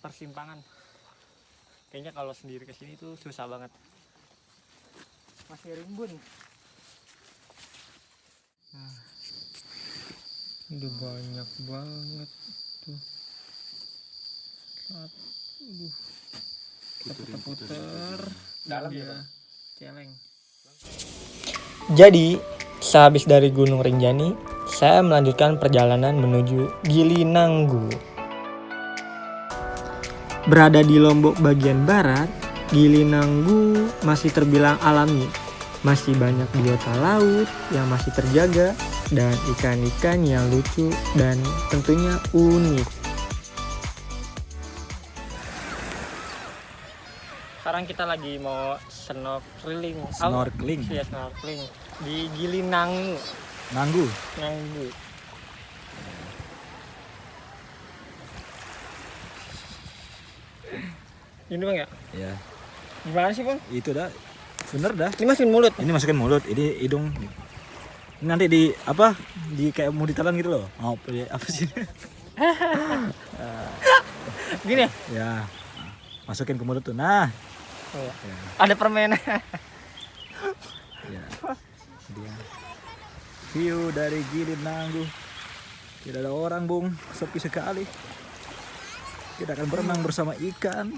persimpangan. Kayaknya kalau sendiri ke sini tuh susah banget. Masih rimbun. Nah, udah banyak banget tuh. Aduh, puter-puter dalam ya, celeng. Jadi, sehabis dari Gunung Rinjani, saya melanjutkan perjalanan menuju Gili Nanggu. Berada di Lombok bagian barat, Gili Nanggu masih terbilang alami. Masih banyak biota laut yang masih terjaga dan ikan-ikan yang lucu dan tentunya unik. Sekarang kita lagi mau snorkeling. Iya, snorkeling di Gili Nanggu. Nanggu. Ini Bang ya? Ya. Gimana sih Bang? Itu dah. Bener dah. Ini masukin mulut. Ini masukin mulut, ini hidung. Ini nanti di apa? Di kayak mau ditelan gitu loh. Mau apa sih? Gini ya? Ya. Masukin ke mulut tuh. Nah. Oh, ya. Ya. Ada permen. Ya. Dia. View dari Gili Nanggu. Tidak ada orang, Bung. Sepi sekali. Kita akan berenang bersama ikan.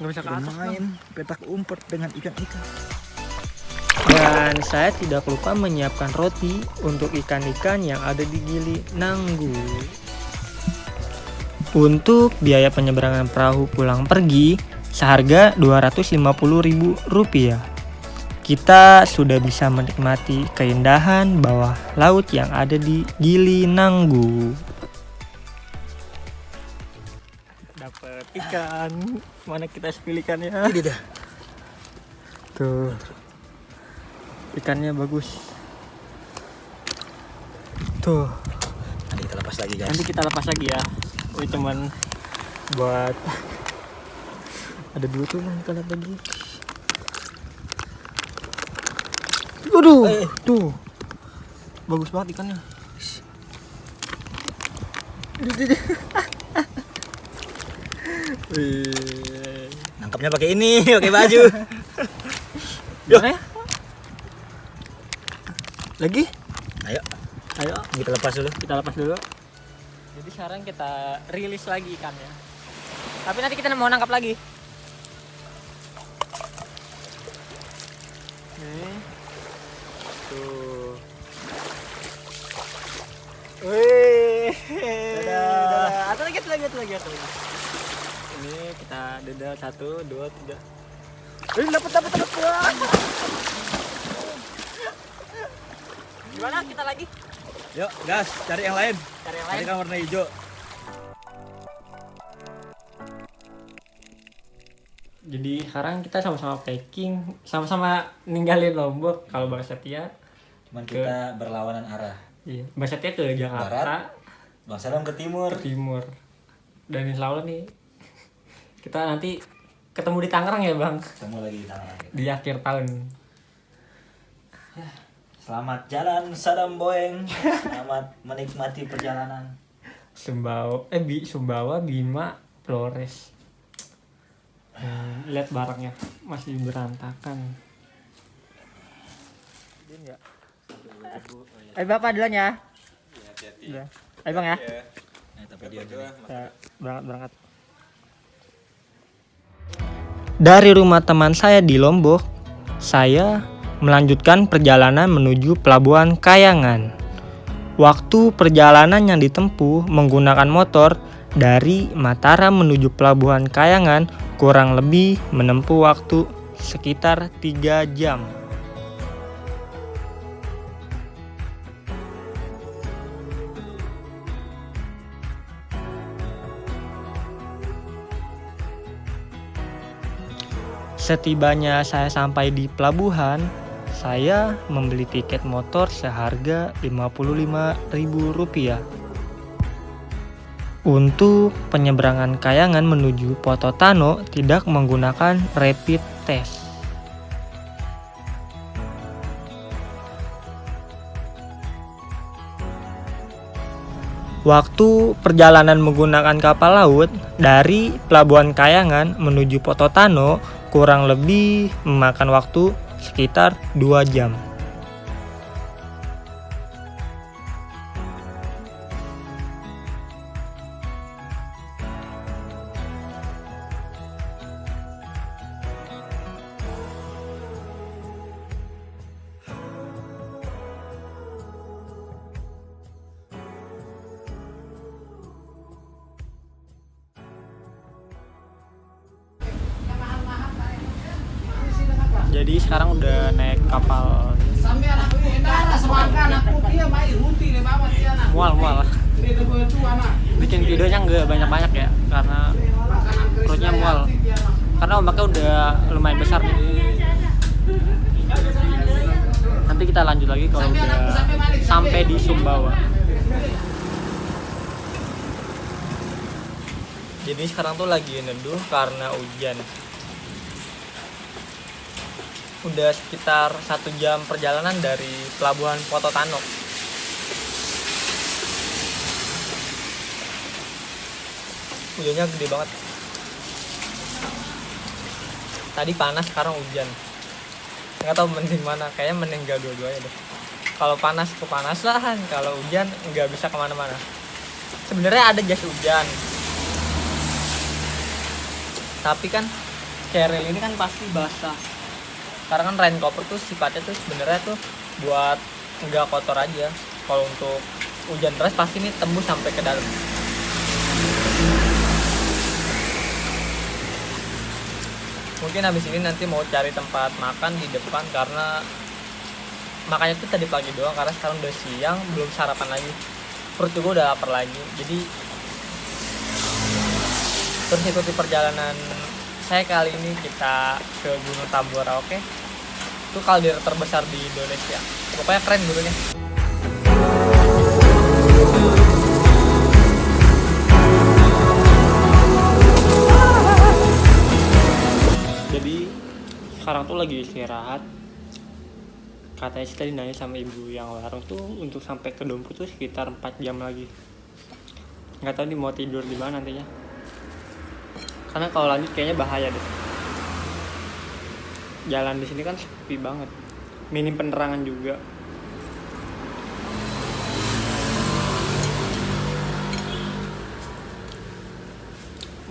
Nggak bisa ke atas Bermain petak umpet dengan ikan-ikan. Dan saya tidak lupa menyiapkan roti untuk ikan-ikan yang ada di Gili Nanggu. Untuk biaya penyeberangan perahu pulang pergi seharga Rp250.000. Kita sudah bisa menikmati keindahan bawah laut yang ada di Gili Nanggu. Dapat ikan, mana kita spill ikannya? Ini dah. Tuh, ikannya bagus. Tuh, Nanti kita lepas lagi, guys. nanti kita lepas lagi ya. Ini cuman buat ada dua tuh Bang, kita lihat lagi. Aduh, tuh bagus banget ikannya. Nangkapnya pakai ini, pakai baju. Gimana ya? Lagi? Ayo, Ayo, kita lepas dulu. kita lepas dulu. Jadi sekarang kita rilis lagi ikannya. Tapi nanti kita mau nangkap lagi. Nih. Tuh. Wih. Dadah. Atau lagi. Ini kita dadah 1, 2, 3. Dapat. Wah. Gimana kita lagi? Yuk, gas, cari yang lain. Cari yang Cari lain. yang warna hijau. Jadi sekarang kita sama-sama packing, sama-sama ninggalin Lombok. Kalau Bang Setia, Cuman kita berlawanan arah. iya, Bang Setia ke Jakarta, Barat. Bang Sadam ke timur. timur. Dan insya Allah nih, kita nanti ketemu di Tangerang ya Bang, Ketemu lagi di tangan. di akhir tahun. Selamat jalan Sadam Boeng. Selamat menikmati perjalanan. Sumbawa, Bima, Flores. Lihat barangnya masih berantakan. Bapak duluan ya. Iya. Ayo Bang ya. Tapi dia Berangkat. Dari rumah teman saya di Lombok, saya melanjutkan perjalanan menuju Pelabuhan Kayangan. Waktu perjalanan yang ditempuh menggunakan motor dari Mataram menuju Pelabuhan Kayangan kurang lebih menempuh waktu sekitar 3 jam. Setibanya saya sampai di pelabuhan, saya membeli tiket motor seharga Rp55.000. Untuk penyeberangan Kayangan menuju Pototano tidak menggunakan rapid test. Waktu perjalanan menggunakan kapal laut dari Pelabuhan Kayangan menuju Pototano kurang lebih memakan waktu sekitar 2 jam. Jadi sekarang udah naik kapal mual. Bikin videonya nggak banyak-banyak ya, karena perutnya mual. Karena ombaknya udah lumayan besar nih. Nanti kita lanjut lagi kalau udah sampai di Sumbawa. Jadi sekarang tuh lagi neduh karena hujan. Udah sekitar 1 jam perjalanan dari Pelabuhan Pototano. Hujannya gede banget. Tadi panas, sekarang hujan. Nggak tahu mending mana, kayaknya mending gak dua-duanya deh. Kalau panas kepanasan, kalau hujan nggak bisa kemana-mana. Sebenarnya ada jas hujan, tapi kan keril ini kan pasti basah. Karena kan rain cover tuh sifatnya tuh sebenarnya tuh buat nggak kotor aja. Kalau untuk hujan deras pasti ini tembus sampai ke dalam. Mungkin habis ini nanti mau cari tempat makan di depan, karena makanya tuh tadi pagi doang, karena sekarang udah siang belum sarapan lagi. Perut juga udah lapar lagi. Jadi terus ikuti perjalanan saya kali ini, kita ke Gunung Tambora, oke? Itu kaldera terbesar di Indonesia. Pokoknya keren gunungnya. Jadi sekarang tuh lagi istirahat. Katanya sih tadi nanya sama ibu yang warung tuh untuk sampai ke Dompu tuh sekitar 4 jam lagi. Nggak tahu nih mau tidur di mana nantinya. Karena kalau lanjut kayaknya bahaya deh. Jalan di sini kan sepi banget, minim penerangan juga.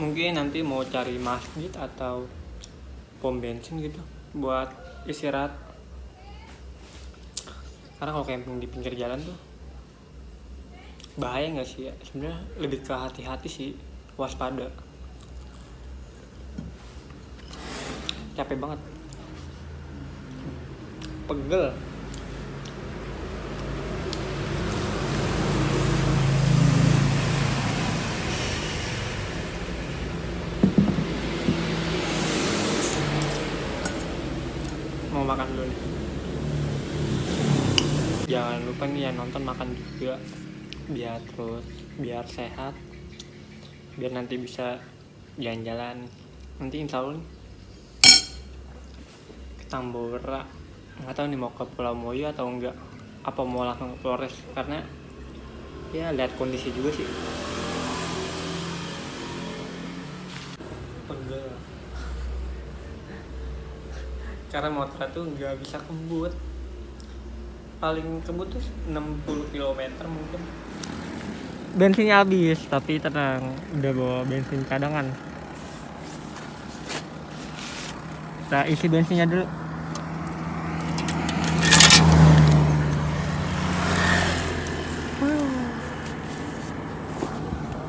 Mungkin nanti mau cari masjid atau pom bensin gitu buat istirahat. Karena kalau camping di pinggir jalan tuh bahaya nggak sih ya? Sebenarnya lebih ke hati-hati sih, waspada. Capek banget, pegel. Mau makan dulu nih. Jangan lupa nih ya, nonton makan juga, biar sehat, biar nanti bisa jalan-jalan. Nanti insya Allah nih ke Tambora. Nggak tahu nih mau ke Pulau Moyo atau enggak, apa mau langsung ke Flores, karena ya lihat kondisi juga sih. Pegel karena motor tuh nggak bisa kebut, paling kebut tuh 60 km mungkin. Bensinnya habis, tapi tenang, udah bawa bensin cadangan. Kita isi bensinnya dulu.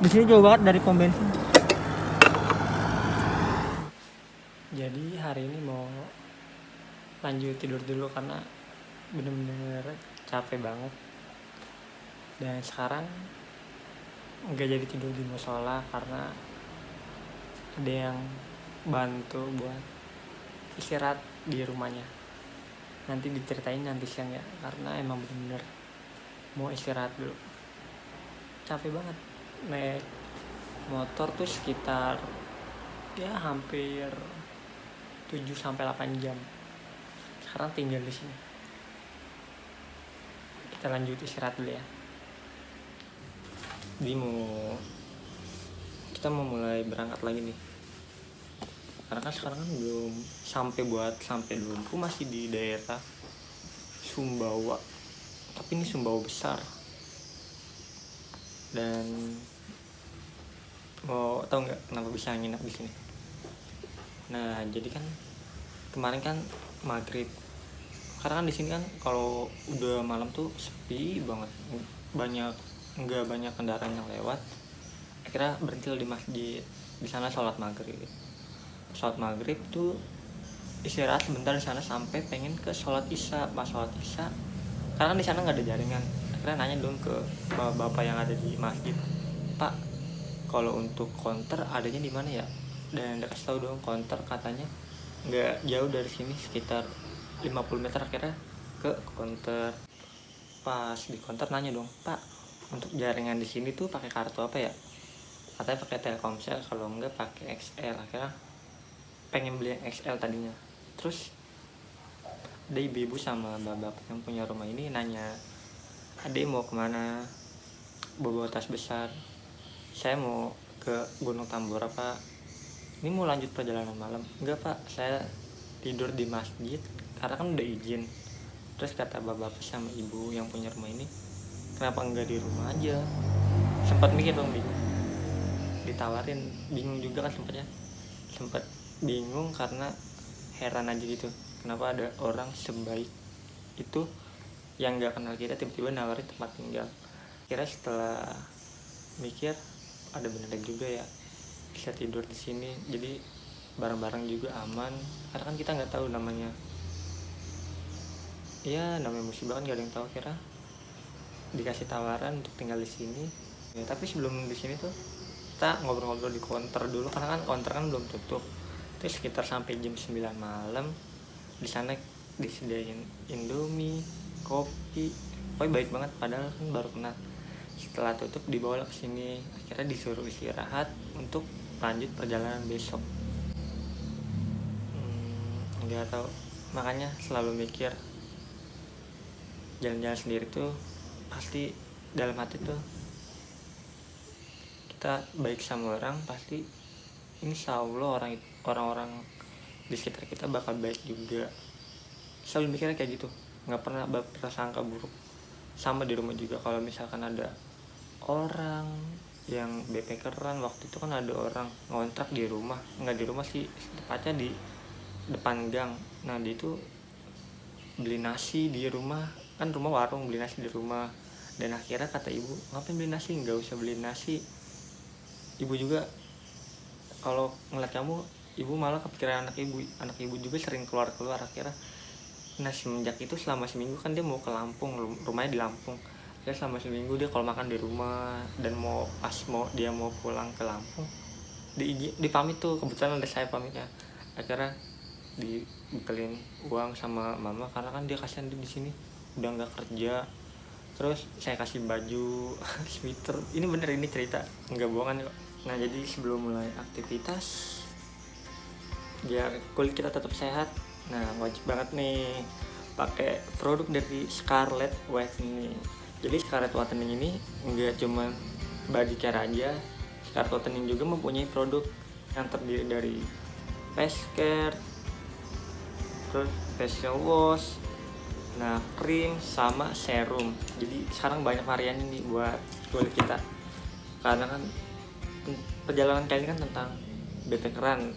Di sini jauh banget dari pom bensin. Jadi hari ini mau lanjut tidur dulu karena bener-bener capek banget. Dan sekarang nggak jadi tidur di musola karena ada yang bantu buat istirahat di rumahnya. Nanti diceritain nanti siang ya, karena emang bener-bener mau istirahat dulu. Capek banget naik motor tuh sekitar ya hampir 7-8 jam. Sekarang tinggal di sini. Kita lanjut istirahat dulu ya. Jadi kita mau mulai berangkat lagi nih, karena kan sekarang kan belum sampai dulu, aku masih di daerah Sumbawa, tapi ini Sumbawa besar. Dan mau tahu nggak kenapa bisa nginep di sini? Nah, jadi kan kemarin kan maghrib, karena kan di sini kan kalau udah malam tuh sepi banget, nggak banyak kendaraan yang lewat. Akhirnya berhenti di masjid, di sana sholat maghrib tuh istirahat sebentar di sana sampai pengen ke sholat isya. Pas sholat isya, karena di sana nggak ada jaringan, akhirnya nanya dong ke bapak yang ada di masjid, Pak, kalau untuk konter adanya di mana ya? Dan dia kasih tahu dong konter katanya nggak jauh dari sini, sekitar 50 meter. Akhirnya ke konter. Pas di konter nanya dong, Pak, untuk jaringan di sini tuh pakai kartu apa ya? Katanya pakai Telkomsel, kalau enggak pakai XL. Akhirnya pengen beli yang XL tadinya. Terus ada ibu-ibu sama bapak yang punya rumah ini nanya, adek mau kemana? Bawa tas besar. Saya mau ke Gunung Tambora, Pak. Ini mau lanjut perjalanan malam. Enggak, Pak, saya tidur di masjid karena kan udah izin. Terus kata bapak sama ibu yang punya rumah ini, kenapa enggak di rumah aja? Sempat mikir dong, ditawarin, bingung juga kan sempat bingung karena heran aja gitu, kenapa ada orang sebaik itu yang nggak kenal kita tiba-tiba nawarin tempat tinggal. Kira setelah mikir ada benernya juga ya, bisa tidur di sini, jadi barang-barang juga aman, karena kan kita nggak tahu namanya musibah kan, gak ada yang tahu. Kira dikasih tawaran untuk tinggal di sini ya, tapi sebelum di sini tuh kita ngobrol-ngobrol di konter dulu, karena kan konter kan belum tutup. Terus sekitar sampai jam 9 malam di sana disediain Indomie, kopi, pokoknya baik banget, padahal kan baru kenal. Setelah tutup dibawa ke sini, akhirnya disuruh istirahat untuk lanjut perjalanan besok. Nggak tahu, makanya selalu mikir jalan-jalan sendiri tuh pasti dalam hati tuh kita baik sama orang, pasti insya Allah orang-orang di sekitar kita bakal baik juga. Selalu mikirnya kayak gitu, nggak pernah berprasangka buruk. Sama di rumah juga, kalau misalkan ada orang yang backpackeran, waktu itu kan ada orang ngontrak di rumah, nggak di rumah sih, tepatnya di depan gang. Nah, dia itu beli nasi di rumah, kan rumah warung, beli nasi di rumah. Dan akhirnya kata ibu, ngapain beli nasi? Nggak usah beli nasi, ibu juga kalau ngeliat kamu, ibu malah kepikiran anak ibu juga sering keluar. Akhirnya nah semenjak itu selama seminggu kan dia mau ke Lampung, rumahnya di Lampung. Dia selama seminggu dia kalau makan di rumah, dan dia mau pulang ke Lampung dipamit tuh, kebetulan ada saya pamitnya. Akhirnya dibekelin uang sama mama, karena kan dia kasihan di sini udah nggak kerja. Terus saya kasih baju sweater, ini bener, ini cerita nggak bohongan kok. Nah, jadi sebelum mulai aktivitas biar kulit kita tetap sehat, nah wajib banget nih pakai produk dari Scarlett Whitening. Jadi Scarlett Whitening ini nggak cuma body care aja, Scarlett Whitening juga mempunyai produk yang terdiri dari face care, terus facial wash, nah krim sama serum. Jadi sekarang banyak varian ini buat kulit kita, karena kan perjalanan kali ini kan tentang backpackeran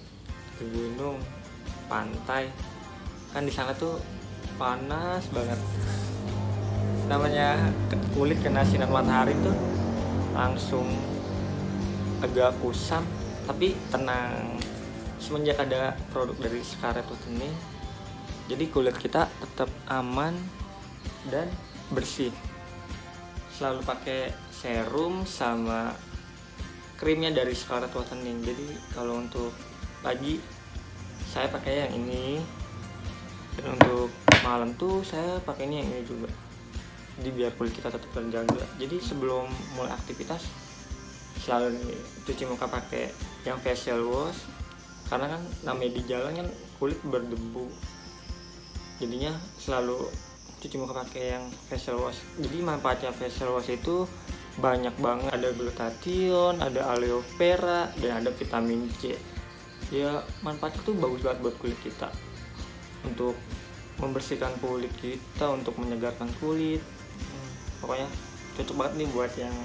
ke gunung, pantai, kan di sana tuh panas banget. Namanya kulit kena sinar matahari tuh langsung agak kusam, tapi tenang. Semenjak ada produk dari Scarlett ini, jadi kulit kita tetap aman dan bersih. Selalu pakai serum sama krimnya dari Scarlett Whitening. Jadi kalau untuk pagi saya pakai yang ini, dan untuk malam tuh saya pakai ini yang ini juga. Jadi biar kulit kita tetap terjaga. Jadi sebelum mulai aktivitas selalu nih, cuci muka pakai yang facial wash, karena kan namanya di jalan kan kulit berdebu. Jadinya selalu cuci muka pakai yang facial wash. Jadi manfaatnya facial wash itu banyak banget, ada glutathione, ada aloe vera, dan ada vitamin C. Ya manfaatnya tuh bagus banget buat kulit kita, untuk membersihkan kulit kita, untuk menyegarkan kulit. Pokoknya cocok banget nih buat yang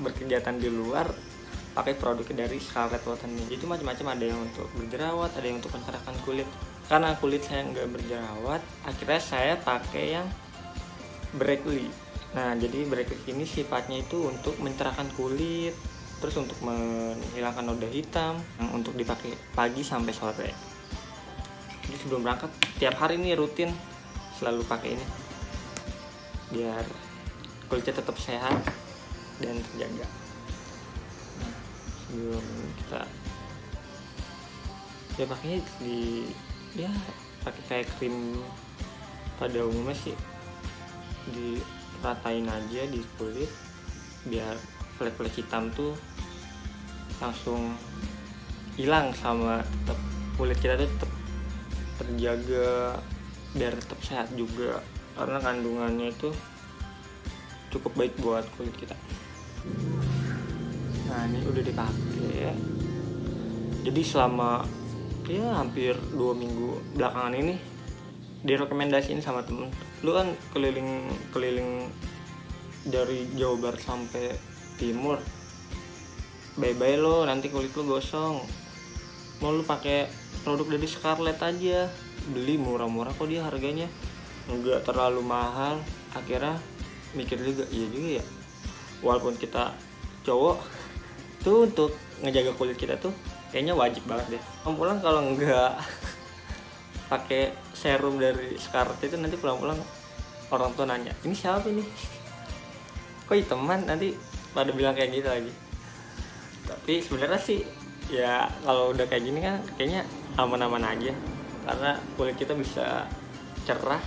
berkegiatan di luar pakai produk dari Scarlett Water nih. Itu macam-macam, ada yang untuk berjerawat, ada yang untuk mencerahkan kulit. Karena kulit saya nggak berjerawat, akhirnya saya pakai yang Brightly. Nah, jadi Brightly ini sifatnya itu untuk mencerahkan kulit, terus untuk menghilangkan noda hitam, untuk dipakai pagi sampai sore. Jadi sebelum berangkat tiap hari nih rutin selalu pakai ini biar kulitnya tetap sehat dan terjaga. Nah, sebelum kita ya pakainya pakai kayak krim pada umumnya sih, diratain aja di kulit biar flek-flek hitam tuh langsung hilang, sama tetap kulit kita tuh tetap terjaga biar tetap sehat juga, karena kandungannya itu cukup baik buat kulit kita. Nah, ini udah dipakai. Jadi selama hampir 2 minggu belakangan ini direkomendasiin sama temen. Lu kan keliling dari Jawa Barat sampai Timur, bye-bye lo, nanti kulit lu gosong. Mau lu pakai produk dari Scarlett aja, beli murah-murah kok dia harganya, nggak terlalu mahal. Akhirnya mikir juga, iya juga ya, walaupun kita cowok tuh untuk ngejaga kulit kita tuh kayaknya wajib banget deh. Pulang kalau nggak pakai serum dari Scarlett itu, nanti pulang-pulang orang tua nanya, ini siapa nih, kok hiteman, nanti pada bilang kayak gitu lagi. Tapi sebenarnya sih ya kalau udah kayak gini kan kayaknya aman-aman aja, karena kulit kita bisa cerah,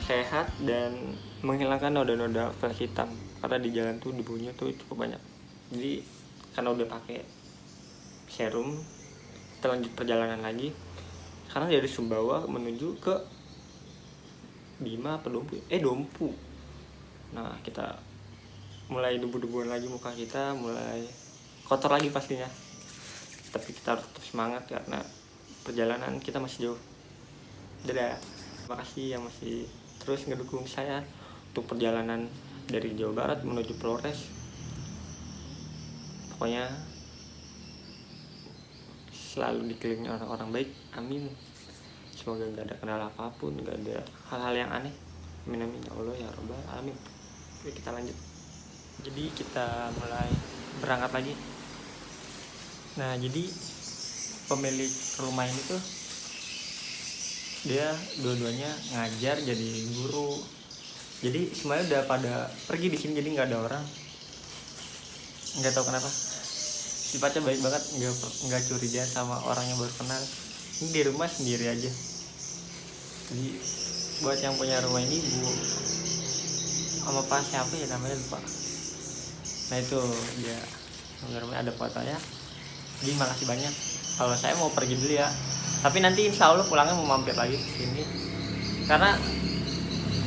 sehat, dan menghilangkan noda-noda flek hitam, karena di jalan tuh debunya tuh cukup banyak. Jadi karena udah pakai serum, kita lanjut perjalanan lagi. Sekarang dari Sumbawa menuju ke Bima apa Dompu? Dompu. Nah, kita mulai debu-debuan lagi, muka kita mulai kotor lagi pastinya. Tapi kita harus tetap semangat karena perjalanan kita masih jauh. Dadah. Terima kasih yang masih terus ngedukung saya untuk perjalanan dari Jawa Barat menuju Flores. Pokoknya selalu dikelilingi orang-orang baik, amin. Semoga gak ada kendala apapun, gak ada hal-hal yang aneh, amin amin ya Allah ya Rabbal alamin. Oke, kita lanjut. Jadi kita mulai berangkat lagi. Nah, jadi pemilik rumah ini tuh dia dua-duanya ngajar jadi guru, jadi semuanya udah pada pergi di sini, jadi nggak ada orang. Nggak tahu kenapa sifatnya baik banget, nggak curiga sama orang yang baru kenal. Ini di rumah sendiri aja. Jadi buat yang punya rumah ini, Bu sama Pak siapa ya namanya, lupa. Nah itu dia punya rumah, ada fotonya. Jadi makasih banyak. Kalau saya mau pergi dulu ya, tapi nanti insya Allah pulangnya mau mampir lagi ke sini karena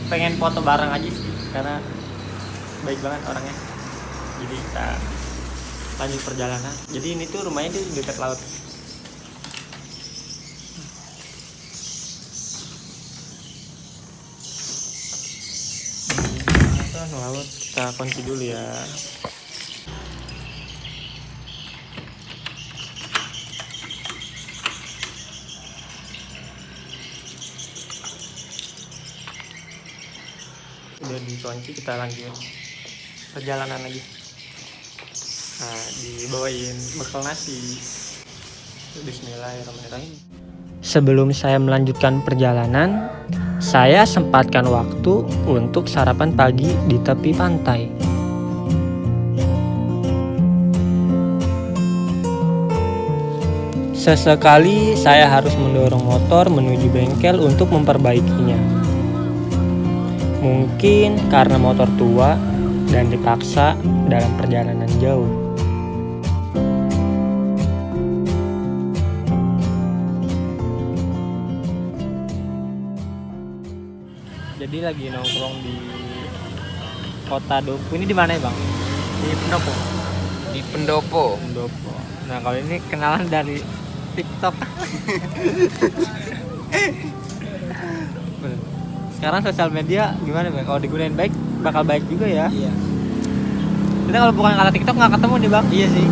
pengen foto bareng aja sih, karena baik banget orangnya. Jadi kita lanjut perjalanan. Jadi ini tuh rumahnya di dekat laut. Laut, kita kunci dulu ya. Udah dikunci, kita lanjut perjalanan lagi. Nah, dibawain bekal nasi. Bismillahirrahmanirrahim. Sebelum saya melanjutkan perjalanan, saya sempatkan waktu untuk sarapan pagi di tepi pantai. Sesekali saya harus mendorong motor menuju bengkel untuk memperbaikinya. Mungkin karena motor tua dan dipaksa dalam perjalanan jauh. Jadi lagi nongkrong di kota Dompu. Ini di mana ya bang? Di Pendopo. Di Pendopo. Pendopo. Nah kalau ini kenalan dari TikTok. Sekarang sosial media gimana bang? Kalau digunain baik bakal baik juga ya. Iya. Kita kalau bukan kata TikTok nggak ketemu nih bang. Iya sih.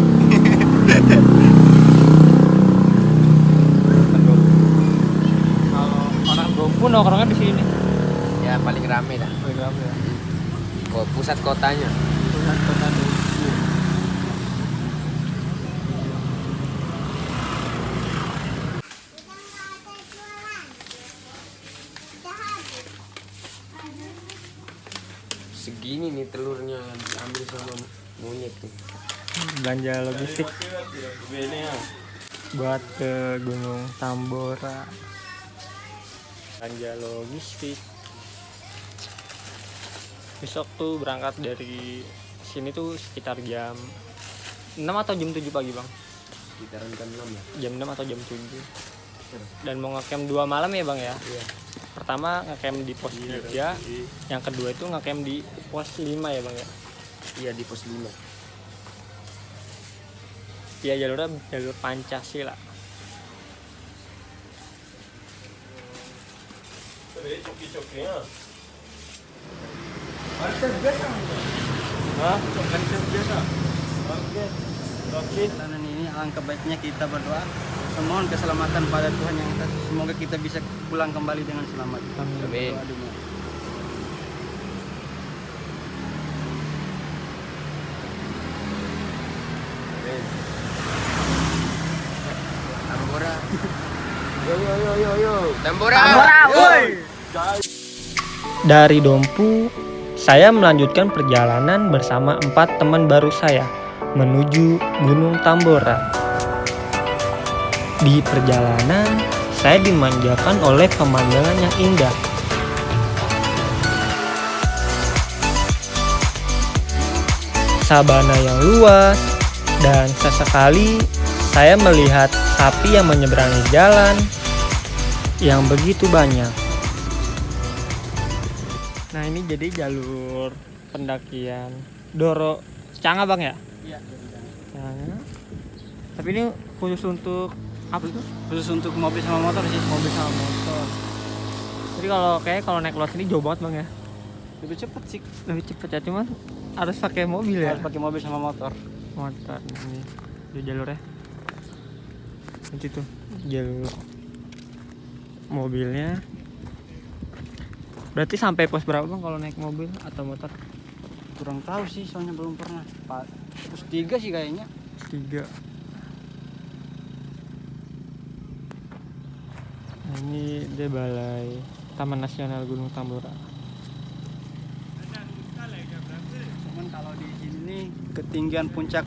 Kalau orang Dompu nongkrongnya di sini. Ya paling rame dah. Paling rame ya. Pusat kotanya. Pusat kota Dompu. Segini nih telurnya yang diambil sama monyet nih. Belanja logistik buat ke Gunung Tambora. Belanja logistik. Besok tuh berangkat dari sini tuh sekitar jam 6 atau jam 7 pagi bang. Sekitaran jam 6 ya. Jam 6 atau jam 7. Dan mau ngecamp 2 malam ya bang ya. Iya. Pertama ngecamp di pos 3, yang kedua itu ngecamp di pos 5 ya bang ya. Iya di pos 5. Iya jalurnya jalur Pancasila. Perjalanan ini alangkah baiknya kita berdoa memohon keselamatan pada Tuhan yang atas. Semoga kita bisa pulang kembali dengan selamat. Amin. Amin. Doa dulu. Tambora. Yo. Tambora. woi. Dari Dompu, saya melanjutkan perjalanan bersama 4 teman baru saya menuju Gunung Tambora. Di perjalanan, saya dimanjakan oleh pemandangan yang indah. Sabana yang luas, dan sesekali saya melihat sapi yang menyeberangi jalan yang begitu banyak. Nah ini jadi jalur pendakian Doro Canga bang ya? Iya. Canga. Tapi ini khusus untuk apa itu? Khusus untuk mobil sama motor sih. Mobil sama motor. Jadi kalau naik luas ini jauh banget bang ya? Lebih cepet sih. Lebih cepet ya, cuman harus pakai mobil ya? Harus pakai mobil sama motor. Motor ini di jalurnya. Itu tuh jalur mobilnya. Berarti sampai pos berapa bang kalau naik mobil atau motor? Kurang tahu sih, soalnya belum pernah. Terus 3 sih kayaknya. 3. Nah, ini dia balai Taman Nasional Gunung Tambora. Cuman kalau di sini ketinggian puncak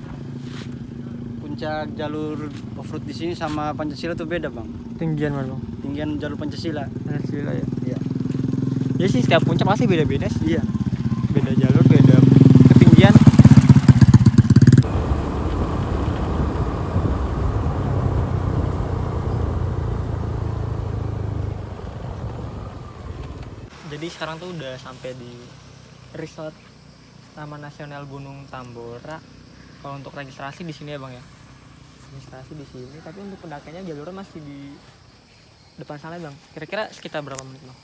jalur off-road di sini sama Pancasila tuh beda bang. Tinggian mana bang? Tinggian jalur Pancasila. Pancasila ya. Iya. Ya sih setiap puncak pasti beda-beda sih. Iya. Beda jalur, beda ketinggian. Jadi sekarang tuh udah sampai di resort Taman Nasional Gunung Tambora. Kalau untuk registrasi di sini ya bang ya. Registrasi di sini, tapi untuk pendakiannya jalurnya masih di depan sana bang. Kira-kira sekitar berapa menit bang?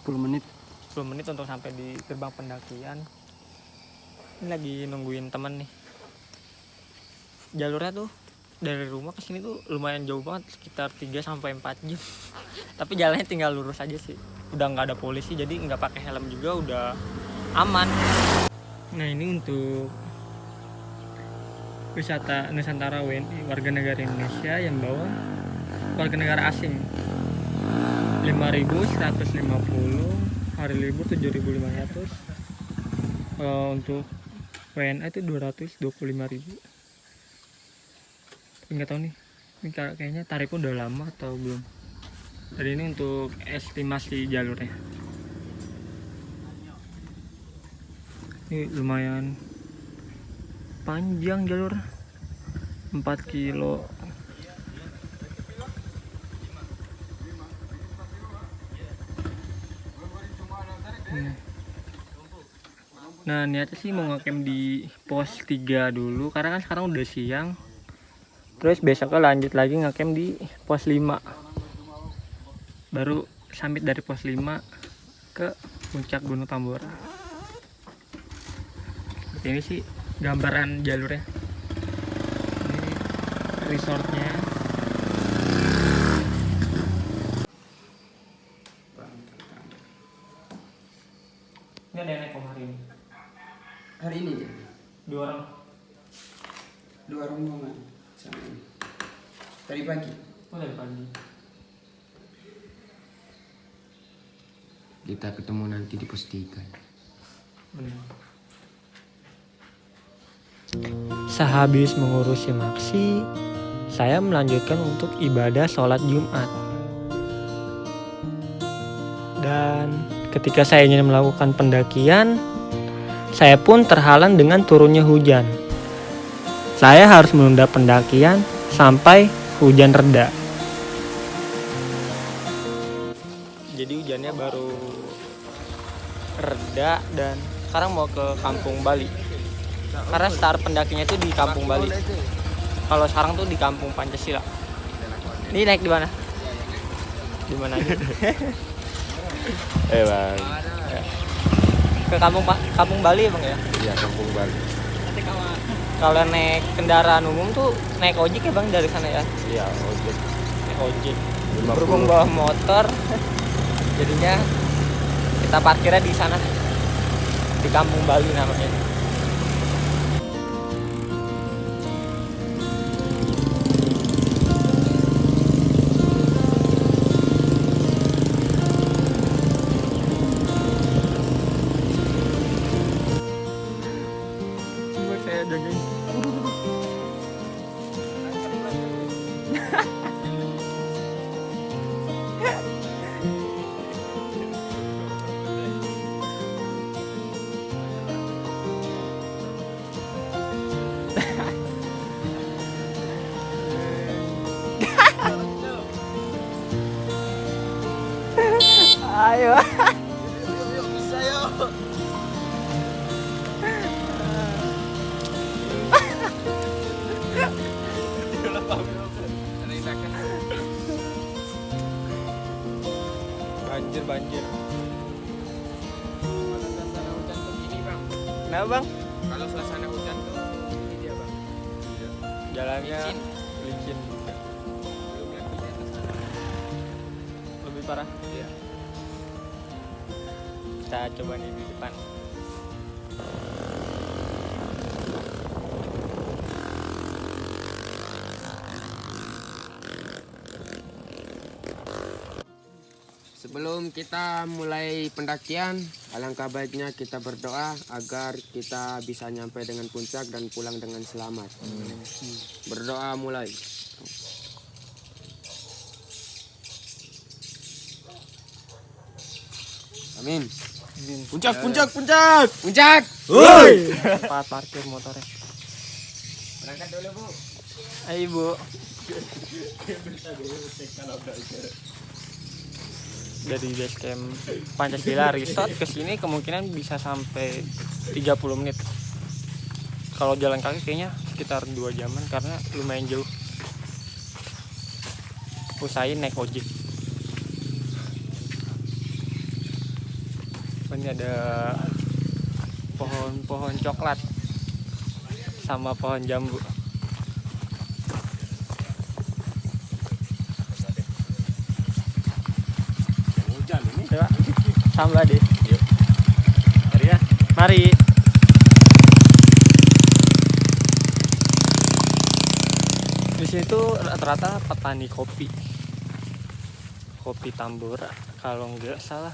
10 menit. 10 menit untuk sampai di gerbang pendakian. Ini lagi nungguin temen nih. Jalurnya tuh dari rumah ke sini tuh lumayan jauh banget, sekitar 3 sampai 4 jam. Tapi jalannya tinggal lurus aja sih. Udah nggak ada polisi, jadi nggak pakai helm juga udah aman. Nah ini untuk wisata Nusantara WNI, warga negara Indonesia yang bawa warga negara asing. 5.150, hari libur 7.500. Kalau untuk WNA itu 225.000. Nggak tahu nih, ini kayaknya tarifnya udah lama atau belum. Jadi ini untuk estimasi jalurnya. Ini lumayan panjang jalur, 4 kilo. Nah, niatnya sih mau ngecamp di pos 3 dulu karena kan sekarang udah siang. Terus besoknya lanjut lagi ngecamp di pos 5. Baru summit dari pos 5 ke puncak Gunung Tambora. Ini sih gambaran jalurnya. Ini resortnya. Ini ada yang naik hari ini. Hari ini dia. 2 orang. 2 rombongan sama ini. Tadi pagi. Oh, dari pagi. Kita ketemu nanti di pos 3. Benar. Sehabis mengurusi maksi, saya melanjutkan untuk ibadah sholat Jumat. Dan ketika saya ingin melakukan pendakian, saya pun terhalang dengan turunnya hujan. Saya harus menunda pendakian sampai hujan reda. Jadi hujannya baru reda dan sekarang mau ke Kampung Bali. Karena start pendakinya itu di Kampung Bali. Kalau sekarang tuh di Kampung Pancasila. Ini naik di mana? Di mana aja? Bang. Ke Kampung Bali ya, Bang ya? Iya, Kampung Bali. Nanti kalau naik kendaraan umum tuh naik ojek ya, Bang, dari sana ya? Iya, ojek. Naik ojek. 50. Berhubung bawa motor, jadinya kita parkirnya di sana. Di Kampung Bali namanya. Saya jagain. Ayo. Bisa yuk. Banjir. Kalau suasana hujan tuh gini, Bang. Kenapa, Bang? Kalau suasana hujan tuh ini dia, Bang. Jalannya Licin. licin juga. Belum lagi di atas sana. Lebih parah. Iya. Kita coba nih di depan. Sebelum kita mulai pendakian, alangkah baiknya kita berdoa agar kita bisa nyampe dengan puncak dan pulang dengan selamat. Berdoa mulai. Amin. Puncak. Puncak. Tempat parkir motornya. Berangkat dulu, Bu. Ayo, Bu. Dari base camp Pancasila Resort ke sini kemungkinan bisa sampai 30 menit. Kalau jalan kaki kayaknya sekitar 2 jaman karena lumayan jauh. Usahain naik ojek. Ini ada pohon coklat sama pohon jambu. Hujan ini. Coba tambah deh. Yuk. Mari ya. Mari. Di sini tuh rata-rata petani kopi. Kopi Tambora kalau nggak salah.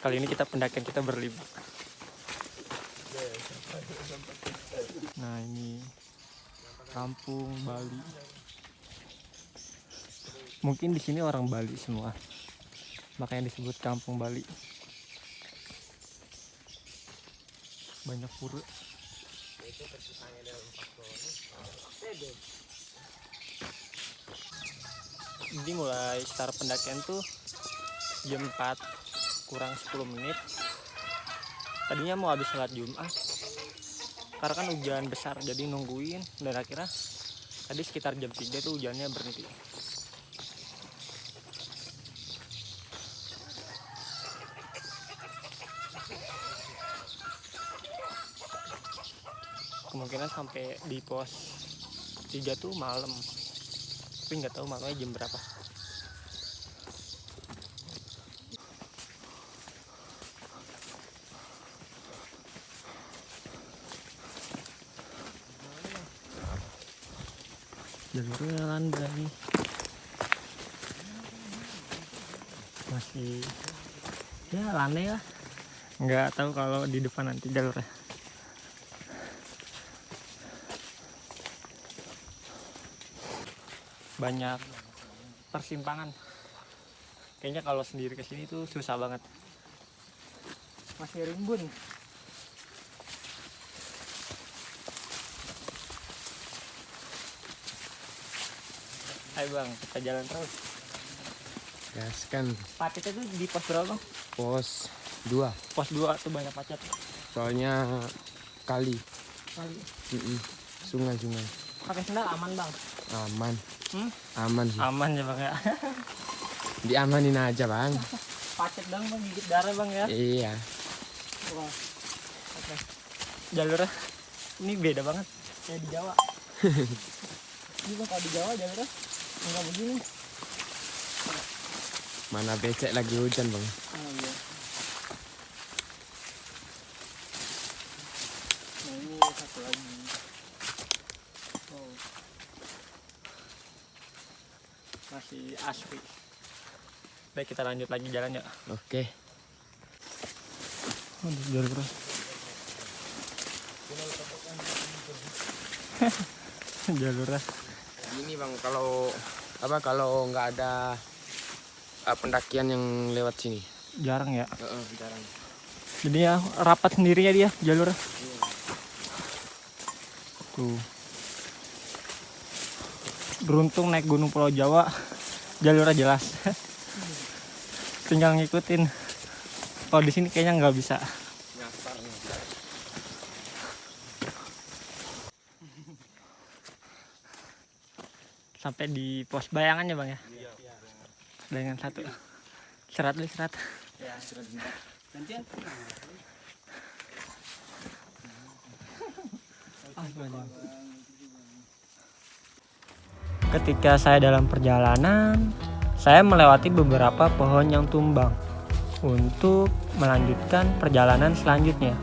Kali ini pendakian kita berlima. Nah, ini Kampung Bali. Mungkin di sini orang Bali semua, makanya disebut Kampung Bali. Banyak pura. Jadi mulai start pendakian tuh jam 4 kurang 10 menit. Tadinya mau habis sholat Jumat, karena kan hujan besar jadi nungguin, dan akhirnya tadi sekitar jam 3 tuh hujannya berhenti. Kemungkinan sampai di pos 3 tuh malam, tapi nggak tahu malamnya jam berapa. Jalurnya landai, masih ya landai lah. Nggak tahu kalau di depan nanti jalurnya. Banyak persimpangan. Kayaknya kalau sendiri ke sini tuh susah banget. Masih rimbun. Ayo bang, kita jalan terus. Gaskan. Pacetnya tuh di pos berapa bang? Pos 2. Pos 2 tuh banyak pacet. Soalnya kali. Kali. Sungai. Pakai sendal aman bang? Aman. Aman sih. Aman ya bang ya. Diamanin aja bang. Pacet dong bang, gigit darah bang ya. Iya. Wah. Oke. Jalurnya ini beda banget kayak di Jawa. Ini bang kalau di Jawa jalurnya enggak begini. Mana becek lagi hujan bang. Oh iya. Nah ini satu lagi. Oh. Masih asri. Baik, kita lanjut lagi jalan ya. Oke. Aduh, jalur terus. Jalurnya Gini bang, kalau nggak ada pendakian yang lewat sini. jarang ya. Jarang. Jadi ya rapat sendiri ya dia jalurnya. Tuh. Beruntung naik Gunung Pulau Jawa jalurnya jelas. Tinggal ngikutin. Kalau di sini kayaknya nggak bisa. Sampai di pos bayangan ya bang ya. Bayangan 1. Serat. Ya, sudah bentar. Gantian. Ketika saya dalam perjalanan, saya melewati beberapa pohon yang tumbang untuk melanjutkan perjalanan selanjutnya.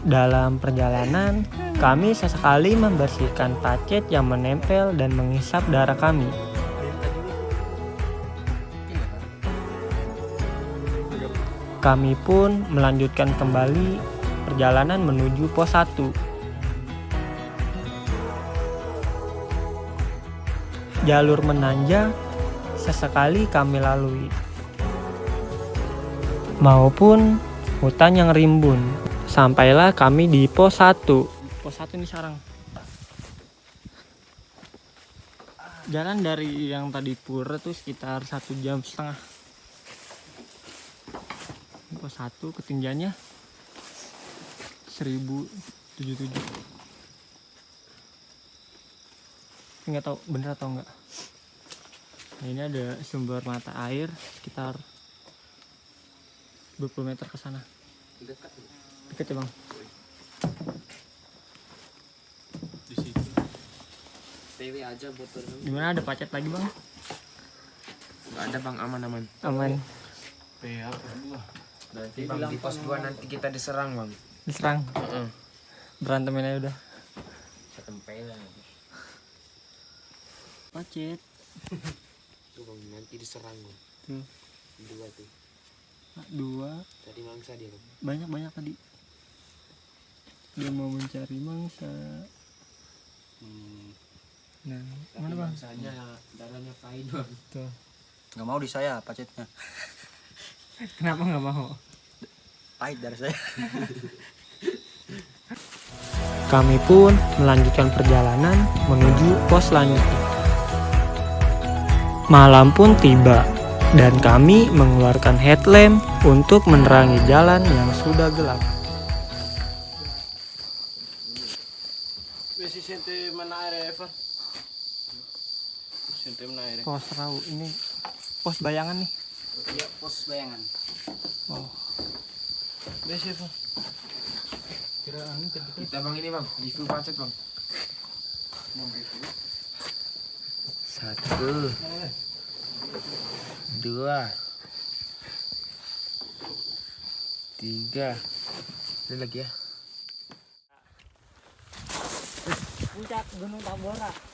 Dalam perjalanan, kami sesekali membersihkan pacet yang menempel dan menghisap darah kami. Kami pun melanjutkan kembali perjalanan menuju pos 1. Jalur menanjak sesekali kami lalui, maupun hutan yang rimbun. Sampailah kami di pos 1. Pos 1 ini sarang. Jalan dari yang tadi pura tuh sekitar 1,5 jam. Pos 1 ketinggiannya 1077. Nggak tahu bener atau enggak. Nah, ini ada sumber mata air sekitar 20 meter ke sana. Deket ya bang. Di situ. PW aja botol. Gimana, ada pacet lagi bang? Nggak ada bang, aman. Aman. Nanti bang di pos 2 nanti kita diserang bang. Diserang. Berantemin aja udah. Ketempelan. Pacet. Tuh bang, nanti diserang bang. Tuh. 2 tuh. 2. Tadi mangsa dia bang. Banyak tadi. Dia mau mencari mangsa. Nah, mana bang? Mangsanya darahnya pahit bang. Tuh. Nggak mau di saya pacetnya. Kenapa nggak mau? Pahit darah saya. Kami pun melanjutkan perjalanan menuju pos selanjutnya. Malam pun tiba, dan kami mengeluarkan headlamp untuk menerangi jalan yang sudah gelap. Pos Rau, ini pos bayangan nih. Iya, pos bayangan. Oh. Kita bang ini bang, review pacet bang. 1, 2, 3. Ini lagi ya. Puncak Gunung Tambora.